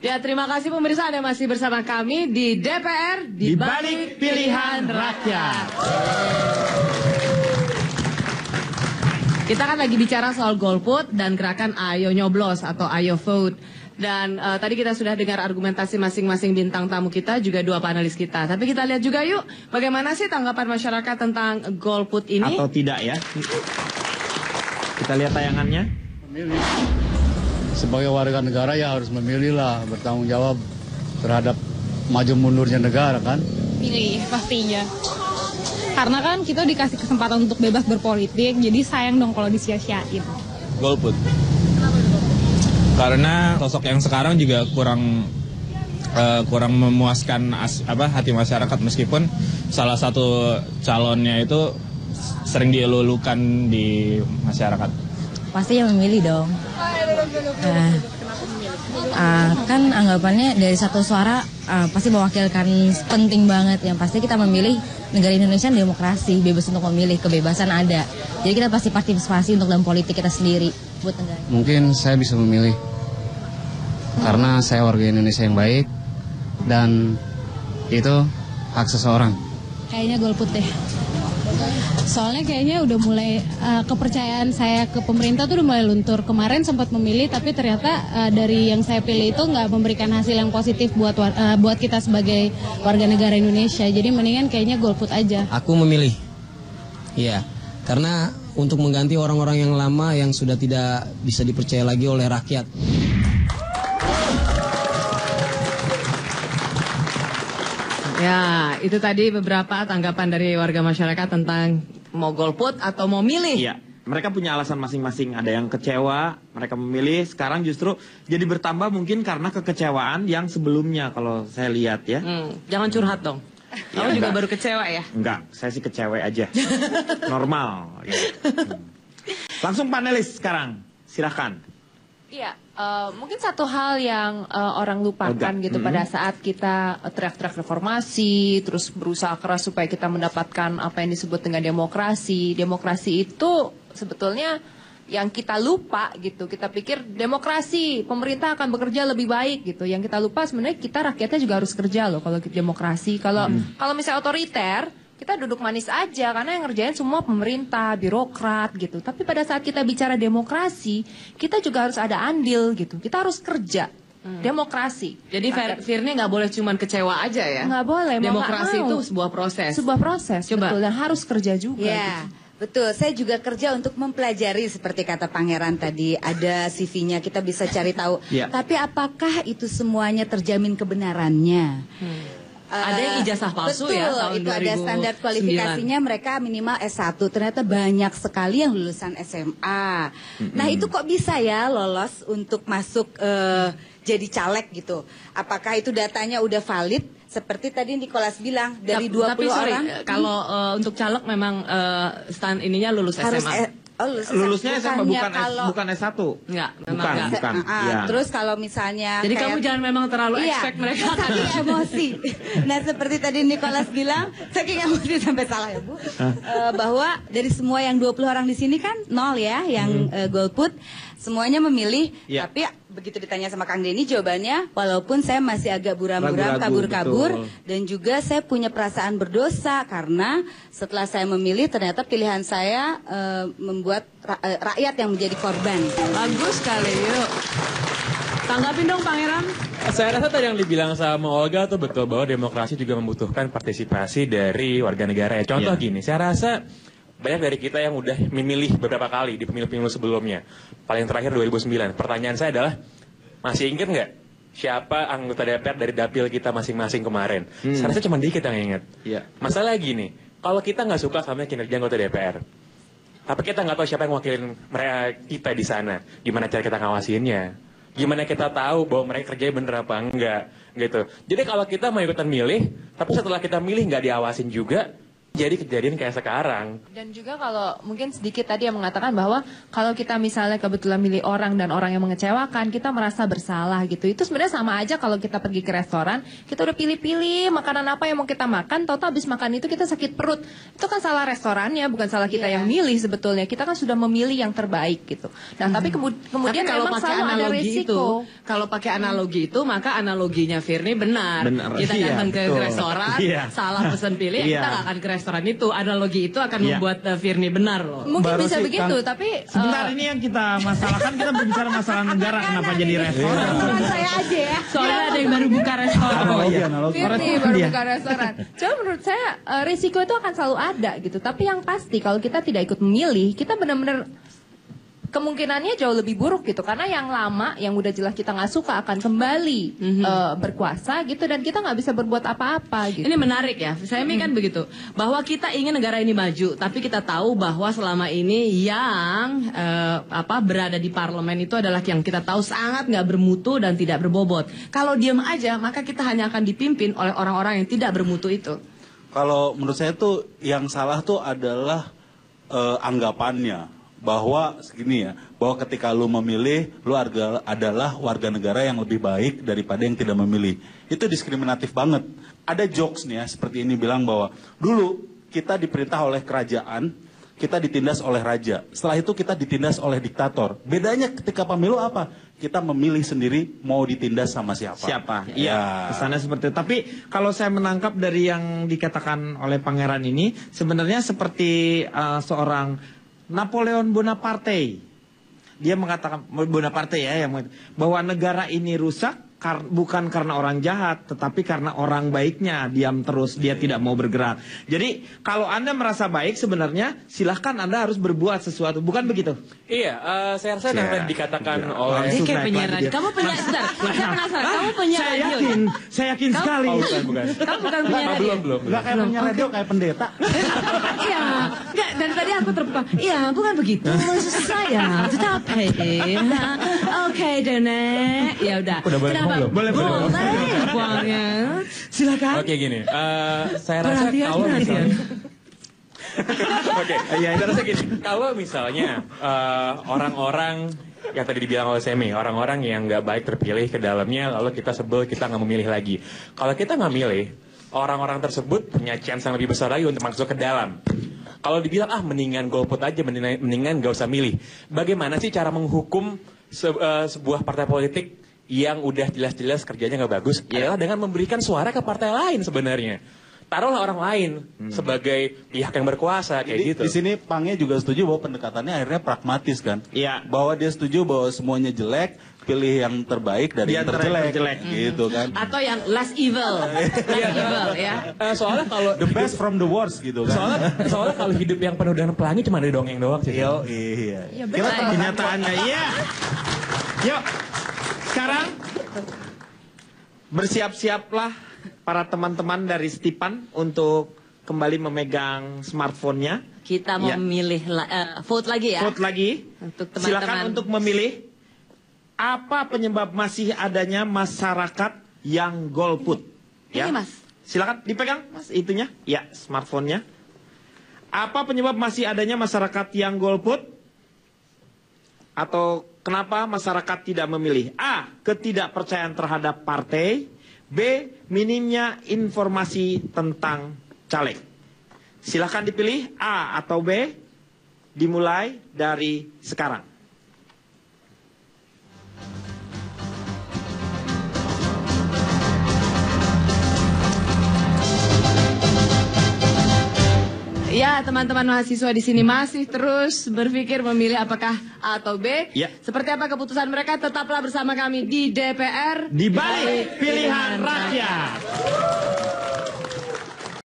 Ya, terima kasih pemirsa, Anda masih bersama kami di DPR di Balik Pilihan Rakyat. Kita kan lagi bicara soal golput dan gerakan Ayo Nyoblos atau Ayo Vote. Dan tadi kita sudah dengar argumentasi masing-masing bintang tamu kita, juga dua panelis kita. Tapi kita lihat juga yuk, bagaimana sih tanggapan masyarakat tentang golput ini? Atau tidak ya? Kita lihat tayangannya. Memilih. Sebagai warga negara ya harus memilih lah, bertanggung jawab terhadap maju mundurnya negara kan. Pilih pastinya. Karena kan kita dikasih kesempatan untuk bebas berpolitik, jadi sayang dong kalau disia-siain. Golput. Karena sosok yang sekarang juga kurang memuaskan hati masyarakat, meskipun salah satu calonnya itu sering dielulukan di masyarakat. Pasti yang memilih dong. Kan anggapannya dari satu suara pasti mewakilkan penting banget. Yang pasti kita memilih negara Indonesia demokrasi, bebas untuk memilih, kebebasan ada. Jadi kita pasti partisipasi untuk dalam politik kita sendiri buat negara. Mungkin saya bisa memilih karena saya warga Indonesia yang baik dan itu hak seseorang. Kayaknya golput deh. Soalnya kayaknya udah mulai kepercayaan saya ke pemerintah tuh udah mulai luntur. Kemarin sempat memilih tapi ternyata dari yang saya pilih itu nggak memberikan hasil yang positif buat kita sebagai warga negara Indonesia. Jadi mendingan kayaknya golput aja. Aku memilih. Iya, karena untuk mengganti orang-orang yang lama yang sudah tidak bisa dipercaya lagi oleh rakyat. Ya, itu tadi beberapa tanggapan dari warga masyarakat tentang mau golput atau mau milih. Iya, mereka punya alasan masing-masing. Ada yang kecewa, mereka memilih. Sekarang justru jadi bertambah mungkin karena kekecewaan yang sebelumnya kalau saya lihat ya. Jangan curhat dong. Kamu juga baru kecewa ya? Enggak, saya sih kecewa aja. Normal. Ya. Langsung panelis sekarang, silahkan. Iya, mungkin satu hal yang orang lupakan gitu pada saat kita teriak-teriak reformasi, terus berusaha keras supaya kita mendapatkan apa yang disebut dengan demokrasi. Demokrasi itu sebetulnya yang kita lupa gitu. Kita pikir demokrasi, pemerintah akan bekerja lebih baik gitu. Yang kita lupa sebenarnya kita rakyatnya juga harus kerja loh kalau demokrasi. Kalau misalnya otoriter, kita duduk manis aja karena yang ngerjain semua pemerintah, birokrat gitu. Tapi pada saat kita bicara demokrasi, kita juga harus ada andil gitu. Kita harus kerja. Demokrasi. Jadi Firni nggak boleh cuma kecewa aja ya? Nggak boleh. Demokrasi itu sebuah proses. Sebuah proses. Coba. Betul, dan harus kerja juga. Ya, gitu. betul. Saya juga kerja untuk mempelajari seperti kata Pangeran tadi. Ada CV-nya, kita bisa cari tahu. Tapi apakah itu semuanya terjamin kebenarannya? Ada yang ijazah palsu betul, ya tahun itu 2009. Ada standar kualifikasinya mereka minimal S1. Ternyata banyak sekali yang lulusan SMA. Nah itu kok bisa ya lolos untuk masuk jadi caleg gitu. Apakah itu datanya udah valid? Seperti tadi Nicholas bilang dari 20 orang. Kalau untuk caleg memang ininya lulus harus SMA. Lulusnya SMA bukan S1. Enggak, bukan. Ya. Terus kalau misalnya jadi kamu jangan memang terlalu expect mereka saking emosi. Nah, seperti tadi Nicholas bilang, saking emosi sampai salah ya, Bu. Bahwa dari semua yang 20 orang di sini kan 0 ya yang golput. Semuanya memilih, tapi begitu ditanya sama Kang Denny jawabannya, walaupun saya masih agak buram-buram, kabur-kabur, dan juga saya punya perasaan berdosa karena setelah saya memilih ternyata pilihan saya membuat rakyat yang menjadi korban. Bagus sekali, yuk. Tanggapin dong Pangeran. Saya rasa tadi yang dibilang sama Olga tuh betul bahwa demokrasi juga membutuhkan partisipasi dari warga negara ya. Contoh gini, saya rasa banyak dari kita yang udah memilih beberapa kali di pemilu-pemilu sebelumnya. Paling terakhir 2009. Pertanyaan saya adalah, masih ingat nggak siapa anggota DPR dari dapil kita masing-masing kemarin? Saya rasa cuma dikit yang ingat. Masalah gini, kalau kita nggak suka sama kinerja anggota DPR, tapi kita nggak tahu siapa yang wakilin mereka kita di sana, gimana cara kita ngawasinnya? Gimana kita tahu bahwa mereka kerjanya bener apa enggak gitu. Jadi kalau kita mau ikutan milih, tapi setelah kita milih nggak diawasin juga, Jadi kejadian kayak sekarang. Dan juga kalau mungkin sedikit tadi yang mengatakan bahwa kalau kita misalnya kebetulan milih orang dan orang yang mengecewakan, kita merasa bersalah gitu. Itu sebenarnya sama aja kalau kita pergi ke restoran, kita udah pilih-pilih makanan apa yang mau kita makan, tahu-tahu habis makan itu kita sakit perut. Itu kan salah restorannya, bukan salah kita yang milih sebetulnya. Kita kan sudah memilih yang terbaik gitu. Nah, tapi kemudian kalau memang pakai selalu ada analogi resiko. itu, kalau pakai analogi itu, maka analoginya Firni benar. Kita datang ke restoran, salah pesan pilih, kita nggak akan ke restoran itu. Analogi itu akan membuat Firni benar loh. Mungkin bisa begitu, tapi sebentar ini yang kita masalahkan, kita berbicara masalah negara, kenapa jadi restoran? Bukan saya aja ya. Soalnya ada yang baru buka restoran. Firni baru buka restoran. Cuma menurut saya risiko itu akan selalu ada gitu. Tapi yang pasti kalau kita tidak ikut memilih, kita benar-benar kemungkinannya jauh lebih buruk gitu. Karena yang lama, yang udah jelas kita nggak suka akan kembali berkuasa gitu. Dan kita nggak bisa berbuat apa-apa gitu. Ini menarik ya, saya kan begitu. Bahwa kita ingin negara ini maju, tapi kita tahu bahwa selama ini yang berada di parlemen itu adalah yang kita tahu sangat nggak bermutu dan tidak berbobot. Kalau diam aja, maka kita hanya akan dipimpin oleh orang-orang yang tidak bermutu itu. Kalau menurut saya tuh yang salah tuh adalah anggapannya. Bahwa segini ya, bahwa ketika lu memilih, lu adalah warga negara yang lebih baik daripada yang tidak memilih. Itu diskriminatif banget. Ada jokes nih ya, seperti ini bilang bahwa dulu kita diperintah oleh kerajaan, kita ditindas oleh raja. Setelah itu kita ditindas oleh diktator. Bedanya ketika pemilu apa? Kita memilih sendiri mau ditindas sama siapa. Iya, kesannya seperti itu. Tapi kalau saya menangkap dari yang dikatakan oleh pangeran ini, sebenarnya seperti seorang Napoleon Bonaparte. Dia mengatakan, Bonaparte ya, yang bahwa negara ini rusak bukan karena orang jahat, tetapi karena orang baiknya diam terus, dia tidak mau bergerak. Jadi kalau Anda merasa baik sebenarnya silahkan Anda harus berbuat sesuatu, bukan begitu? Iya, saya rasa yang dikatakan oleh kayak penyiar radio. Kamu penyiar, sebentar, saya penasaran, kamu penyiar radio. Saya yakin sekali. Bukan. Kamu bukan penyiar radio. Belum. Enggak kayak penyiar radio, kayak pendeta. Iya, enggak, dari tadi aku terbuka. Iya, bukan begitu maksud saya. Tetapi, oke Dene. Ya udah. Kenapa? Boleh. Uangnya. Silakan. Oke gini, saya rasa kalau misalnya saya rasa gini, kalau misalnya orang-orang yang tadi dibilang oleh Semi, orang-orang yang nggak baik terpilih ke dalamnya, lalu kita sebel, kita nggak memilih lagi. Kalau kita nggak milih, orang-orang tersebut punya chance yang lebih besar lagi untuk masuk ke dalam. Kalau dibilang mendingan golput aja, mendingan nggak usah milih. Bagaimana sih cara menghukum sebuah partai politik yang udah jelas-jelas kerjanya nggak bagus? Adalah dengan memberikan suara ke partai lain sebenarnya. Taruhlah orang lain sebagai pihak yang berkuasa kayak gitu. Di sini Pangnya juga setuju bahwa pendekatannya akhirnya pragmatis kan? Iya. Bahwa dia setuju bahwa semuanya jelek, pilih yang terbaik dari yang terjelek. Gitu kan? Atau yang less evil, ya. Soalnya kalau the best from the worst gitu kan? Soalnya kalau hidup yang penuh dengan pelangi cuma ada dongeng doang sih. Iya. Kita kenyataannya iya. Yuk. Sekarang bersiap-siaplah para teman-teman dari Stipan untuk kembali memegang smartphone-nya. Kita mau memilih vote lagi ya. Vote lagi. Untuk teman-teman. Silakan untuk memilih apa penyebab masih adanya masyarakat yang golput. Ini Mas. Silakan dipegang Mas itunya. Ya, smartphone-nya. Apa penyebab masih adanya masyarakat yang golput? Atau kenapa masyarakat tidak memilih? A. Ketidakpercayaan terhadap partai. B. Minimnya informasi tentang caleg. Silahkan dipilih A atau B. Dimulai dari sekarang. Ya, teman-teman mahasiswa di sini masih terus berpikir memilih apakah A atau B. Ya. Seperti apa keputusan mereka? Tetaplah bersama kami di DPR. Di balik pilihan rakyat.